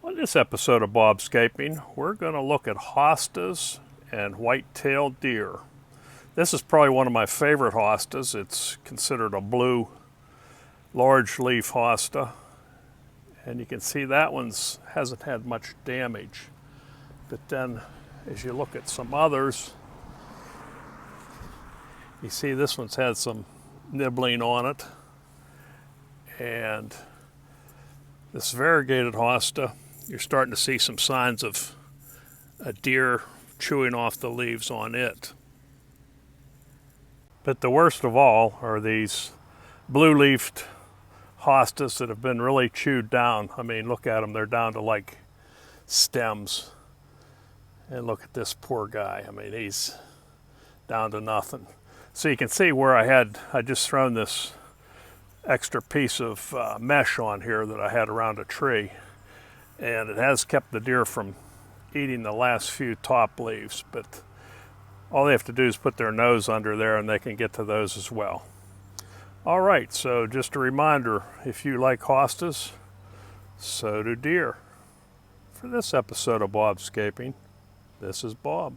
On this episode of Bobscaping, we're going to look at hostas and white-tailed deer. This is probably one of my favorite hostas. It's considered a blue large leaf hosta, and you can see that one's hasn't had much damage. But then as you look at some others, you see this one's had some nibbling on it, and this variegated hosta, you're starting to see some signs of a deer chewing off the leaves on it. But the worst of all are these blue-leafed hostas that have been really chewed down. I mean, look at them, they're down to like stems. And look at this poor guy. I mean, he's down to nothing. So you can see where I just thrown this extra piece of mesh on here that I had around a tree. And it has kept the deer from eating the last few top leaves, but all they have to do is put their nose under there and they can get to those as well. All right, so just a reminder, if you like hostas, so do deer. For this episode of Bobscaping, this is Bob.